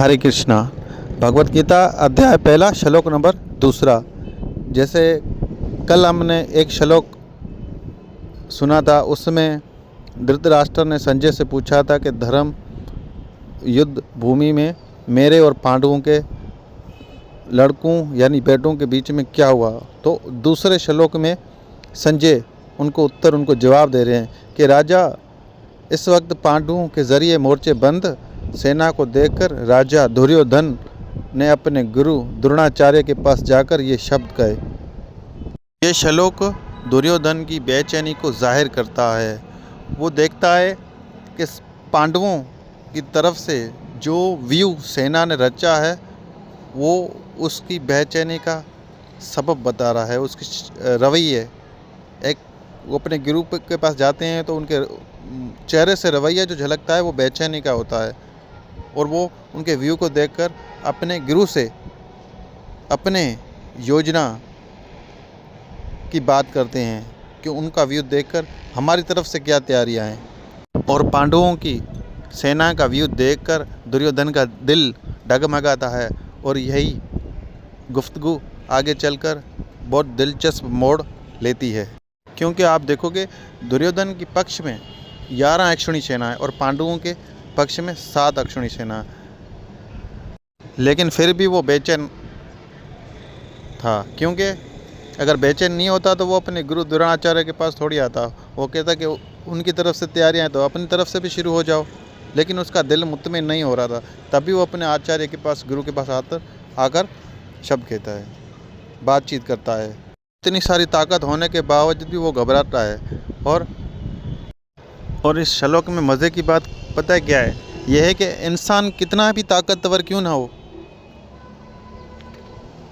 हरे कृष्णा। भगवत गीता अध्याय पहला श्लोक नंबर 2। जैसे कल हमने एक श्लोक सुना था, उसमें धृतराष्ट्र ने संजय से पूछा था कि धर्म युद्ध भूमि में मेरे और पांडवों के लड़कों यानी बेटों के बीच में क्या हुआ। तो दूसरे श्लोक में संजय उनको जवाब दे रहे हैं कि राजा, इस वक्त पांडवों के जरिए मोर्चे बंद सेना को देखकर राजा दुर्योधन ने अपने गुरु द्रोणाचार्य के पास जाकर ये शब्द कहे। ये श्लोक दुर्योधन की बेचैनी को जाहिर करता है। वो देखता है कि पांडवों की तरफ से जो व्यू सेना ने रचा है वो उसकी बेचैनी का सबब बता रहा है। उसकी रवैये, एक वो अपने गुरु के पास जाते हैं तो उनके चेहरे से रवैया जो झलकता है वो बेचैनी का होता है, और वो उनके व्यू को देखकर अपने गुरु से अपने योजना की बात करते हैं कि उनका व्यू देखकर हमारी तरफ से क्या तैयारियां हैं। और पांडवों की सेना का व्यू देखकर दुर्योधन का दिल डगमगाता है, और यही गुफ्तगू आगे चलकर बहुत दिलचस्प मोड़ लेती है। क्योंकि आप देखोगे दुर्योधन के पक्ष में 11 अक्षौणी सेना है और पांडवों के पक्ष में 7 अक्षौणी सेना, लेकिन फिर भी वो बेचैन था। क्योंकि अगर बेचैन नहीं होता तो वो अपने गुरु द्रोणाचार्य के पास थोड़ी आता। वो कहता कि उनकी तरफ से तैयारियां हैं तो अपनी तरफ से भी शुरू हो जाओ, लेकिन उसका दिल मुतमिन नहीं हो रहा था। तभी वो अपने आचार्य के पास, गुरु के पास आकर शब्द कहता है, बातचीत करता है। इतनी सारी ताकत होने के बावजूद भी वो घबराता है। और इस श्लोक में मज़े की बात पता है क्या है? यह है कि इंसान कितना भी ताकतवर क्यों ना हो,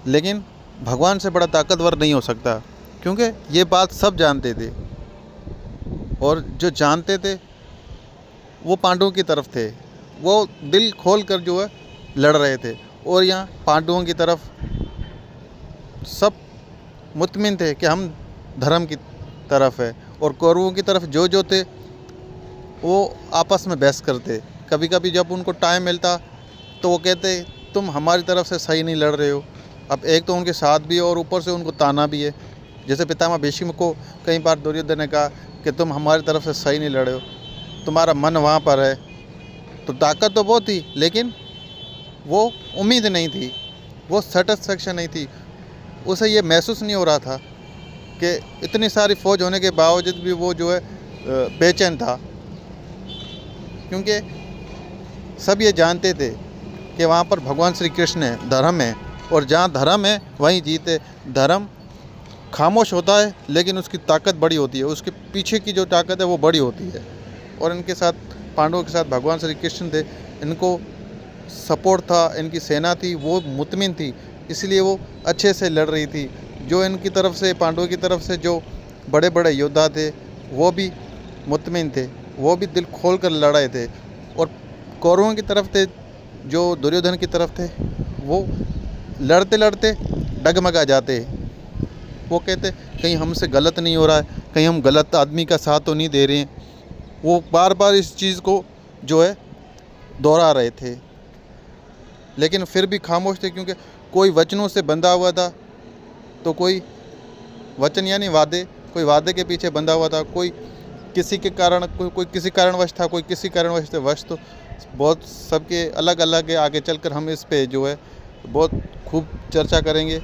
लेकिन भगवान से बड़ा ताकतवर नहीं हो सकता। क्योंकि ये बात सब जानते थे, और जो जानते थे वो पांडवों की तरफ थे। वो दिल खोल कर जो है लड़ रहे थे, और यहाँ पांडवों की तरफ सब मुतमिन थे कि हम धर्म की तरफ है, और कौरवों की तरफ जो थे वो आपस में बहस करते। कभी कभी जब उनको टाइम मिलता तो वो कहते तुम हमारी तरफ से सही नहीं लड़ रहे हो। अब एक तो उनके साथ भी है और ऊपर से उनको ताना भी है। जैसे पितामह भीष्म को कई बार दुर्योधन ने कहा कि तुम हमारी तरफ से सही नहीं लड़े हो, तुम्हारा मन वहाँ पर है। तो ताकत तो बहुत थी, लेकिन वो उम्मीद नहीं थी, वो सेटिस्फेक्शन नहीं थी। उसे ये महसूस नहीं हो रहा था कि इतनी सारी फौज होने के बावजूद भी वो जो है बेचैन था। क्योंकि सब ये जानते थे कि वहाँ पर भगवान श्री कृष्ण है, धर्म है, और जहाँ धर्म है वहीं जीत है। धर्म खामोश होता है लेकिन उसकी ताकत बड़ी होती है, उसके पीछे की जो ताकत है वो बड़ी होती है। और इनके साथ, पांडवों के साथ भगवान श्री कृष्ण थे, इनको सपोर्ट था, इनकी सेना थी, वो मुतमिन थी, इसलिए वो अच्छे से लड़ रही थी। जो इनकी तरफ से, पांडवों की तरफ से जो बड़े बड़े योद्धा थे वो भी मुतमिन थे, वो भी दिल खोल कर लड़ाए थे। और कौरवों की तरफ थे, जो दुर्योधन की तरफ थे, वो लड़ते लड़ते डगमगा जाते। वो कहते कहीं हमसे गलत नहीं हो रहा है, कहीं हम गलत आदमी का साथ तो नहीं दे रहे हैं। वो बार बार इस चीज़ को जो है दोहरा रहे थे, लेकिन फिर भी खामोश थे। क्योंकि कोई वचनों से बंधा हुआ था, तो कोई वचन यानी वादे, कोई वादे के पीछे बंधा हुआ था, कोई किसी के कारण, कोई किसी कारणवश था, कोई किसी कारणवश थे वश। तो बहुत सबके अलग अलग है। आगे चलकर हम इस पे जो है बहुत खूब चर्चा करेंगे।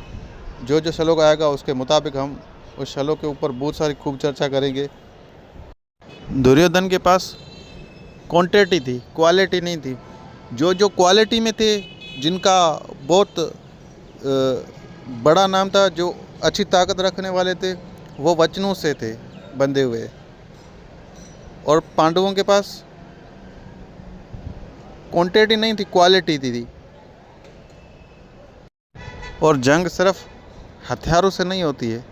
जो जो श्लोक आएगा उसके मुताबिक हम उस श्लोक के ऊपर बहुत सारी खूब चर्चा करेंगे। दुर्योधन के पास क्वांटिटी थी, क्वालिटी नहीं थी। जो क्वालिटी में थे, जिनका बहुत बड़ा नाम था, जो अच्छी ताकत रखने वाले थे, वो वचनों से थे बंधे हुए। और पांडवों के पास क्वांटिटी नहीं थी, क्वालिटी थी। और जंग सिर्फ हथियारों से नहीं होती है,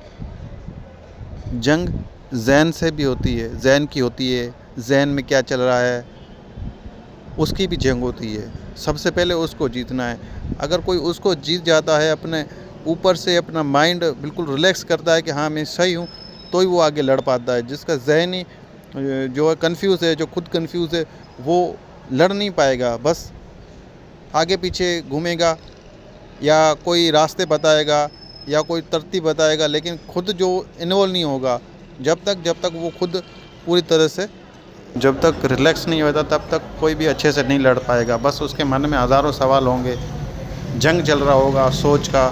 जंग ज़हन से भी होती है, ज़हन की होती है। ज़हन में क्या चल रहा है उसकी भी जंग होती है। सबसे पहले उसको जीतना है। अगर कोई उसको जीत जाता है, अपने ऊपर से अपना माइंड बिल्कुल रिलैक्स करता है कि हाँ मैं सही हूँ, तो ही वो आगे लड़ पाता है। जिसका ज़हनी जो है कन्फ्यूज़ है, जो खुद कन्फ्यूज़ है, वो लड़ नहीं पाएगा। बस आगे पीछे घूमेगा या कोई रास्ते बताएगा या कोई तरतीब बताएगा, लेकिन खुद जो इन्वॉल्व नहीं होगा, जब तक वो खुद पूरी तरह से जब तक रिलैक्स नहीं होता तब तक कोई भी अच्छे से नहीं लड़ पाएगा। बस उसके मन में हज़ारों सवाल होंगे, जंग चल रहा होगा सोच का,